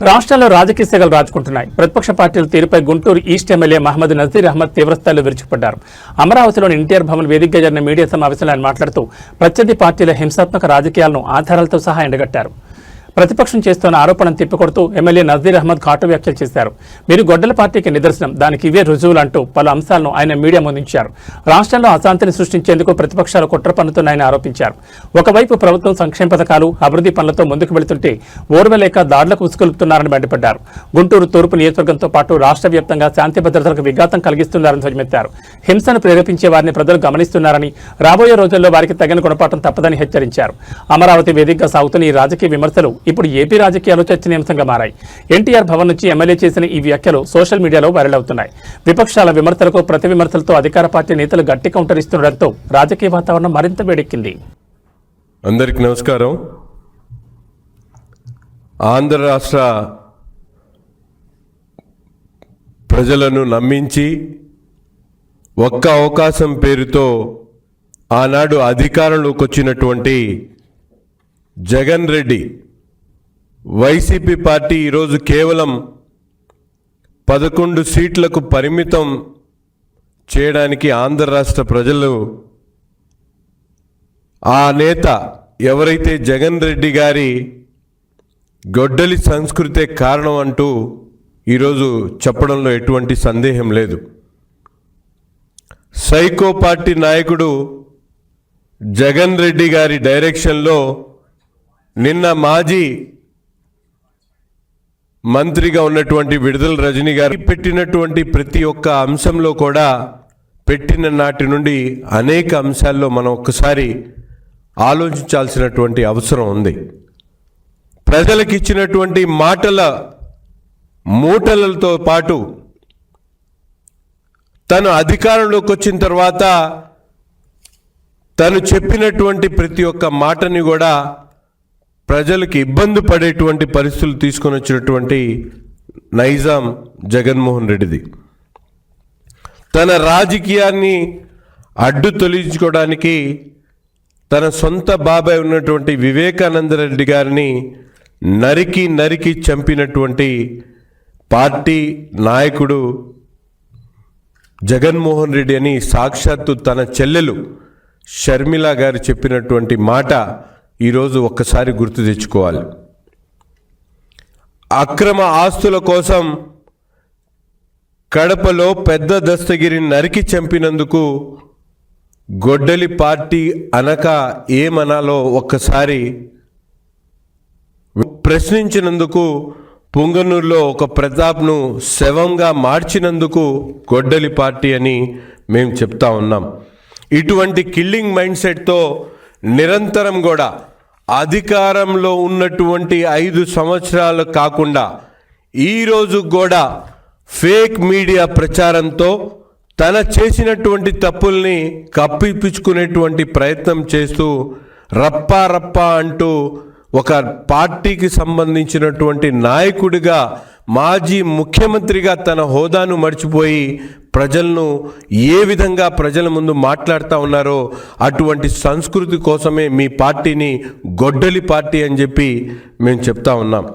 రాష్ట్రంలో రాజకీయ సెగలు రాజుకుంటున్నాయి. ప్రతిపక్ష పార్టీల తీరుపై గుంటూరు ఈస్ట్ ఎమ్మెల్యే మహమ్మద్ నజీర్ అహ్మద్ తీవ్రస్థాయిలో విరుచుకుపడ్డారు. అమరావతిలోని ఎన్టీఆర్ భవన్ వేదికగా జరిగిన మీడియా సమావేశంలో ఆయన మాట్లాడుతూ ప్రత్యర్థి పార్టీల హింసాత్మక రాజకీయాలను ఆధారాలతో సహా ఎండగట్టారు. ప్రతిపక్షం చేస్తున్న ఆరోపణను తిప్పికొడుతూ ఎమ్మెల్యే నజీర్ అహ్మద్ ఘాటు వ్యాఖ్యలు చేశారు. మీరు గొడ్డల పార్టీకి నిదర్శనం, దానికి ఇవే రుజువులు అంటూ పలు అంశాలను ఆయన మీడియా ముందుంచారు. రాష్ట్రంలో అశాంతిని సృష్టించేందుకు ప్రతిపక్షాలు కుట్ర పన్నుతున్నాయని ఆరోపించారు. ఒకవైపు ప్రభుత్వం సంక్షేమ పథకాలు, అభివృద్ధి పనులతో ముందుకు వెళుతుంటే ఓర్వలేక దాడులకు ఉసుకొలుపుతున్నారని మండిపడ్డారు. గుంటూరు తూర్పు నియోజకవర్గంతో పాటు రాష్ట్ర వ్యాప్తంగా శాంతి భద్రతలకు విఘాతం కలిగిస్తున్నారని ధ్వజమెత్తారు. హింసను ప్రేరేపించే వారిని ప్రజలు గమనిస్తున్నారని, రాబోయే రోజుల్లో వారికి తగిన గుణపాఠం తప్పదని హెచ్చరించారు. అమరావతి వేదికగా సాగుతున్న ఈ రాజకీయ విమర్శలు ఇప్పుడు ఏపీ రాజకీయాలు చర్చనీయాంశంగా మారాయి. ఎన్టీఆర్ భవన్ నుంచి ఎమ్మెల్యే చేసిన ఈ వ్యాఖ్యలు సోషల్ మీడియాలో వైరల్ అవుతున్నాయి. విపక్షాల విమర్శలకు ప్రతి విమర్శలతో అధికార పార్టీ నేతలు గట్టి కౌంటర్ ఇస్తుండటంతో రాజకీయ వాతావరణం మరింత వేడెక్కింది. అందరికీ నమస్కారం. ఆంధ్ర రాష్ట్ర ప్రజలను నమ్మించి ఒక్క అవకాశం పేరుతో ఆనాడు అధికారంలోకి వచ్చినటువంటి జగన్ రెడ్డి వైసీపీ పార్టీ ఈరోజు కేవలం 11 సీట్లకు పరిమితం చేయడానికి ఆంధ్ర రాష్ట్ర ప్రజలు ఆ నేత ఎవరైతే జగన్ రెడ్డి గారి గొడ్డలి సంస్కృతే కారణం అంటూ ఈరోజు చెప్పడంలో ఎటువంటి సందేహం లేదు. సైకో పార్టీ నాయకుడు జగన్ రెడ్డి గారి డైరెక్షన్లో నిన్న మాజీ మంత్రిగా ఉన్నటువంటి విడుదల రజనీ గారు పెట్టినటువంటి ప్రతి ఒక్క అంశంలో కూడా పెట్టిన నాటి నుండి అనేక అంశాల్లో మనం ఒక్కసారి ఆలోచించాల్సినటువంటి అవసరం ఉంది. ప్రజలకు ఇచ్చినటువంటి మాటల మూటలతో పాటు తను అధికారంలోకి వచ్చిన తర్వాత తను చెప్పినటువంటి ప్రతి ఒక్క మాటని కూడా ప్రజలకు ఇబ్బంది పడేటువంటి పరిస్థితులు తీసుకొని వచ్చినటువంటి నైజాం జగన్మోహన్ రెడ్డిది. తన రాజకీయాన్ని అడ్డు తొలగించుకోవడానికి తన సొంత బాబాయ్ ఉన్నటువంటి వివేకానంద రెడ్డి గారిని నరికి చంపినటువంటి పార్టీ నాయకుడు జగన్మోహన్ రెడ్డి అని సాక్షాత్తు తన చెల్లెలు షర్మిల గారు చెప్పినటువంటి మాట ఈరోజు ఒక్కసారి గుర్తు తెచ్చుకోవాలి. అక్రమ ఆస్తుల కోసం కడపలో పెద్ద దస్తగిరిని నరికి చంపినందుకు గొడ్డలి పార్టీ అనక ఏమనాలో ఒక్కసారి ప్రశ్నించినందుకు, పుంగనూరులో ఒక ప్రతాప్ను శవంగా మార్చినందుకు గొడ్డలి పార్టీ అని మేము చెప్తా ఉన్నాం. ఇటువంటి కిల్లింగ్ మైండ్ సెట్తో నిరంతరం కూడా అధికారంలో ఉన్నటువంటి 5 సంవత్సరాలు కాకుండా ఈరోజు కూడా ఫేక్ మీడియా ప్రచారంతో తన చేసినటువంటి తప్పుల్ని కప్పిపుచ్చుకునేటువంటి ప్రయత్నం చేస్తూ రప్పా అంటూ ఒక పార్టీకి సంబంధించినటువంటి నాయకుడిగా, మాజీ ముఖ్యమంత్రిగా తన హోదాను మర్చిపోయి ప్రజలను ఏ విధంగా ప్రజల ముందు మాట్లాడుతూ ఉన్నారో అటువంటి సంస్కృతి కోసమే మీ పార్టీని గొడ్డలి పార్టీ అని చెప్పి మేము చెప్తా ఉన్నాం.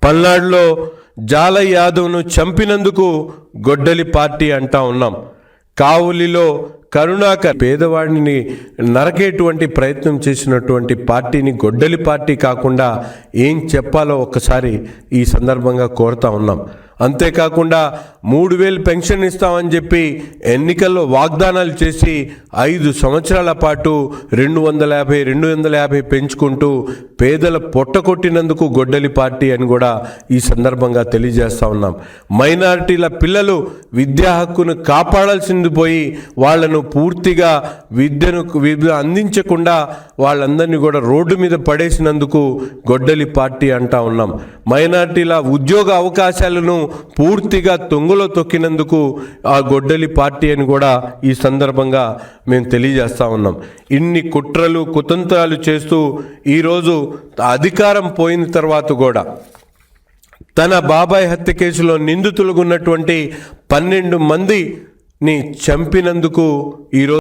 పల్నాడులో జాలయ్ యాదవ్ను చంపినందుకు గొడ్డలి పార్టీ అంటా ఉన్నాం. కావులిలో కరుణాకర్ పేదవాడిని నరకేటువంటి ప్రయత్నం చేసినటువంటి పార్టీని గొడ్డలి పార్టీ కాకుండా ఏం చెప్పాలో ఒక్కసారి ఈ సందర్భంగా కోరుతా ఉన్నాం. అంతేకాకుండా 3000 పెన్షన్ ఇస్తామని చెప్పి ఎన్నికల్లో వాగ్దానాలు చేసి 5 సంవత్సరాల పాటు 250 పెంచుకుంటూ పేదల పొట్టకొట్టినందుకు గొడ్డలి పార్టీ అని కూడా ఈ సందర్భంగా తెలియజేస్తా ఉన్నాం. మైనారిటీల పిల్లలు విద్యా హక్కును కాపాడాల్సింది పోయి వాళ్లను పూర్తిగా విద్య అందించకుండా వాళ్ళందరినీ కూడా రోడ్డు మీద పడేసినందుకు గొడ్డలి పార్టీ అంటా ఉన్నాం. మైనారిటీల ఉద్యోగ అవకాశాలను పూర్తిగా తొంగలో తొక్కినందుకు ఆ గొడ్డలి పార్టీ అని కూడా ఈ సందర్భంగా మేము తెలియజేస్తా ఉన్నాం. ఇన్ని కుట్రలు కుతంత్రాలు చేస్తూ ఈరోజు అధికారం పోయిన తర్వాత కూడా తన బాబాయ్ హత్య కేసులో నిందితులుగా ఉన్నటువంటి 12 మందిని చంపినందుకు ఈరోజు